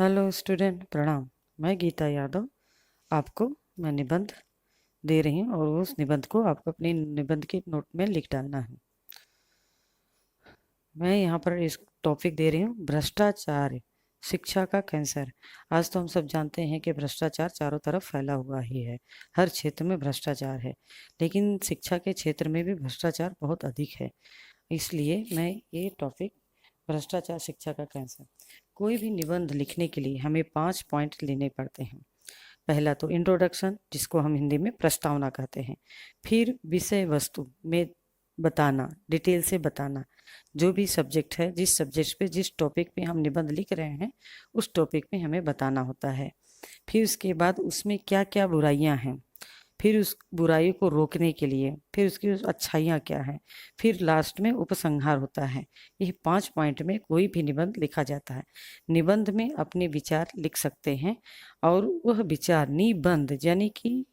Hello student, प्रणाम। मैं गीता यादव आपको मैं निबंध दे रही हूँ और उस निबंध को आपको अपनी निबंध के नोट में लिख डालना है। मैं यहाँ पर इस टॉपिक दे रही हूँ, भ्रष्टाचार शिक्षा का कैंसर। आज तो हम सब जानते हैं कि भ्रष्टाचार चारों तरफ फैला हुआ ही है। हर क्षेत्र में भ्रष्टाचार है, लेकिन शिक्षा के क्षेत्र में भी भ्रष्टाचार बहुत अधिक है। इसलिए मैं ये टॉपिक, भ्रष्टाचार शिक्षा का कैंसर। कोई भी निबंध लिखने के लिए हमें 5 पॉइंट लेने पड़ते हैं। पहला तो इंट्रोडक्शन, जिसको हम हिंदी में प्रस्तावना कहते हैं। फिर विषय वस्तु में बताना, डिटेल से बताना। जो भी सब्जेक्ट है, जिस सब्जेक्ट पे, जिस टॉपिक पे हम निबंध लिख रहे हैं, उस टॉपिक पे हमें बताना होता है। फिर उसके बाद उसमें क्या क्या बुराइयां हैं, फिर उस बुराई को रोकने के लिए फिर उसकी अच्छाइयाँ क्या हैं, फिर लास्ट में उपसंहार होता है। ये 5 पॉइंट में कोई भी निबंध लिखा जाता है। निबंध में अपने विचार लिख सकते हैं, और वह विचार निबंध यानी कि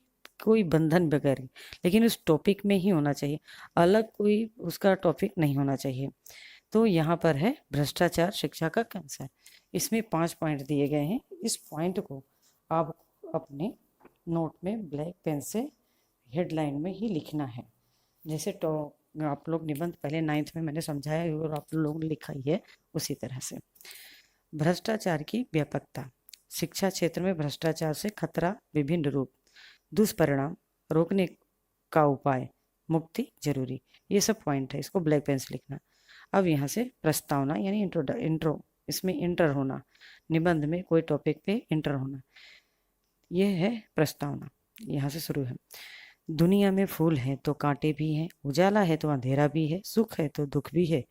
कोई बंधन बगैर, लेकिन उस टॉपिक में ही होना चाहिए, अलग कोई उसका टॉपिक नहीं होना चाहिए। तो यहाँ पर है भ्रष्टाचार शिक्षा का कैंसर। इसमें 5 पॉइंट दिए गए हैं। इस पॉइंट को आप अपने नोट में ब्लैक पेन से हेडलाइन में ही लिखना है। जैसे तो आप लोग निबंध पहले 9th में मैंने समझाया है और आप लोग लिखा ही है, उसी तरह से। भ्रष्टाचार की व्यापकता। शिक्षा क्षेत्र में भ्रष्टाचार से खतरा, विभिन्न रूप, दुष्परिणाम, रोकने का उपाय, मुक्ति जरूरी। ये सब पॉइंट है, इसको ब्लैक पेन से लिखना। अब यहाँ से प्रस्तावना यानी इंट्रो, इसमें इंटर होना, निबंध में कोई टॉपिक पे इंटर होना। यह है प्रस्तावना। यहाँ से शुरू है। दुनिया में फूल है तो कांटे भी हैं, उजाला है तो अंधेरा भी है, सुख है तो दुख भी है।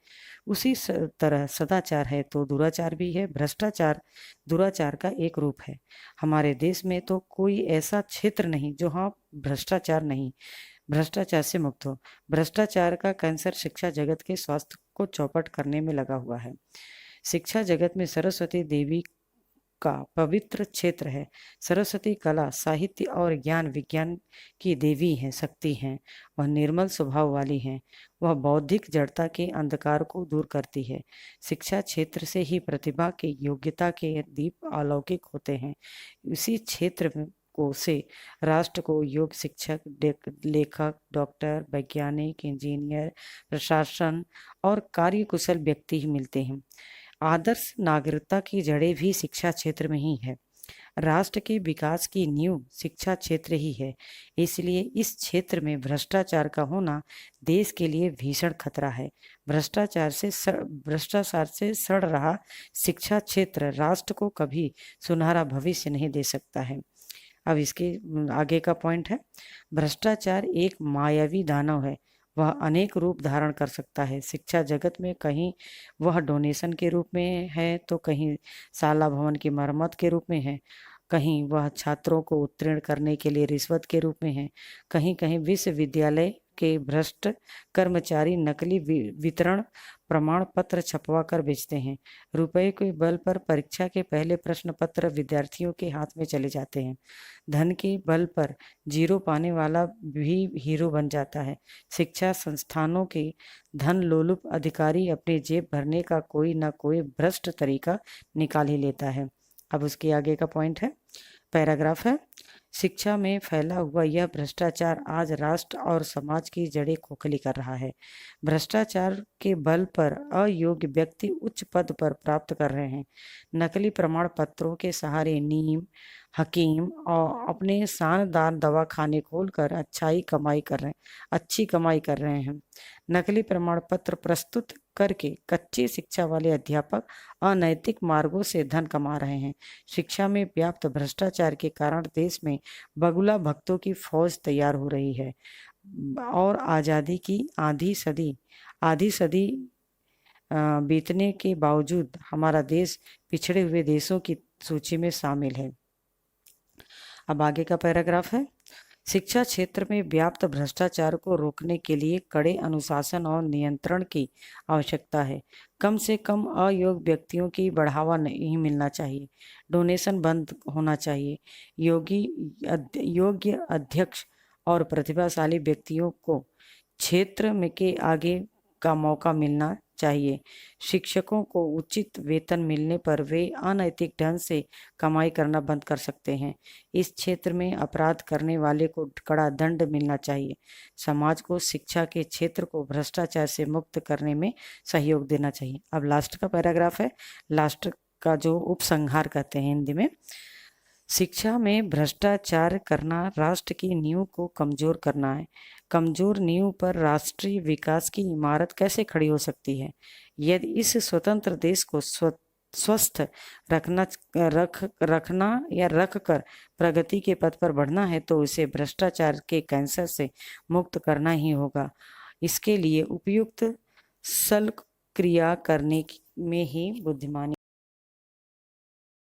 उसी तरह सदाचार है तो दुराचार भी है। भ्रष्टाचार दुराचार का एक रूप है। हमारे देश में तो कोई ऐसा क्षेत्र नहीं जो हाँ भ्रष्टाचार नहीं, भ्रष्टाचार से मुक्त हो। भ्रष्टाचार का कैंसर शिक्षा जगत के स्वास्थ्य को चौपट करने में लगा हुआ है। शिक्षा जगत में सरस्वती देवी का पवित्र क्षेत्र है। सरस्वती कला, साहित्य और ज्ञान विज्ञान की देवी हैं, शक्ति हैं। वह निर्मल स्वभाव वाली हैं। वह बौद्धिक जड़ता के अंधकार को दूर करती है। शिक्षा क्षेत्र से ही प्रतिभा के, योग्यता के दीप अलौकिक होते हैं। इसी क्षेत्र को से राष्ट्र को योग शिक्षक, लेखक, डॉक्टर, वैज्ञानिक, इंजीनियर, प्रशासन और कार्यकुशल व्यक्ति ही मिलते हैं। आदर्श नागरिकता की जड़ें भी शिक्षा क्षेत्र में ही है। राष्ट्र के विकास की नींव शिक्षा क्षेत्र ही है। इसलिए इस क्षेत्र में भ्रष्टाचार का होना देश के लिए भीषण खतरा है। भ्रष्टाचार से सड़ रहा शिक्षा क्षेत्र राष्ट्र को कभी सुनहरा भविष्य नहीं दे सकता है। अब इसके आगे का पॉइंट है, भ्रष्टाचार एक मायावी दानव है। वह अनेक रूप धारण कर सकता है। शिक्षा जगत में कहीं वह डोनेशन के रूप में है, तो कहीं शाला भवन की मरम्मत के रूप में है, कहीं वह छात्रों को उत्तीर्ण करने के लिए रिश्वत के रूप में है, कहीं कहीं विश्वविद्यालय के भ्रष्ट कर्मचारी नकली वितरण प्रमाण पत्र छपवा कर बेचते हैं। रुपए के बल पर परीक्षा के पहले प्रश्न पत्र विद्यार्थियों के हाथ में चले जाते हैं। धन के बल पर जीरो पाने वाला भी हीरो बन जाता है। शिक्षा संस्थानों के धन लोलुप अधिकारी अपनी जेब भरने का कोई ना कोई भ्रष्ट तरीका निकाल ही लेता है। अब उसके आगे का पॉइंट है, पैराग्राफ है, शिक्षा में फैला हुआ यह भ्रष्टाचार आज राष्ट्र और समाज की जड़ें खोखली कर रहा है। भ्रष्टाचार के बल पर अयोग्य व्यक्ति उच्च पद पर प्राप्त कर रहे हैं। नकली प्रमाण पत्रों के सहारे नीम, हकीम और अपने शानदार दवा खाने खोलकर अच्छी कमाई कर रहे हैं। नकली प्रमाण पत्र प्रस्तुत करके कच्ची शिक्षा वाले अध्यापक अनैतिक मार्गों से धन कमा रहे हैं। शिक्षा में व्याप्त भ्रष्टाचार के कारण देश में बगुला भक्तों की फौज तैयार हो रही है, और आज़ादी की आधी सदी बीतने के बावजूद हमारा देश पिछड़े हुए देशों की सूची में शामिल है। अब आगे का पैराग्राफ है, शिक्षा क्षेत्र में व्याप्त भ्रष्टाचार को रोकने के लिए कड़े अनुशासन और नियंत्रण की आवश्यकता है। कम से कम अयोग्य व्यक्तियों की बढ़ावा नहीं मिलना चाहिए। डोनेशन बंद होना चाहिए। योग्य अध्यक्ष और प्रतिभाशाली व्यक्तियों को क्षेत्र में के आगे का मौका मिलना चाहिए। शिक्षकों को उचित वेतन मिलने पर वे अनैतिक ढंग से कमाई करना बंद कर सकते हैं। इस क्षेत्र में अपराध करने वाले को कड़ा दंड मिलना चाहिए। समाज को शिक्षा के क्षेत्र को भ्रष्टाचार से मुक्त करने में सहयोग देना चाहिए। अब लास्ट का पैराग्राफ है, लास्ट का जो उपसंहार कहते हैं हिंदी में। शिक्षा में भ्रष्टाचार करना राष्ट्र की नींव को कमजोर करना है। कमजोर नींव पर राष्ट्रीय विकास की इमारत कैसे खड़ी हो सकती है? यदि इस स्वतंत्र देश को स्वस्थ रखना या रखकर प्रगति के पथ पर बढ़ना है तो उसे भ्रष्टाचार के कैंसर से मुक्त करना ही होगा। इसके लिए उपयुक्त सल क्रिया करने में ही बुद्धिमानी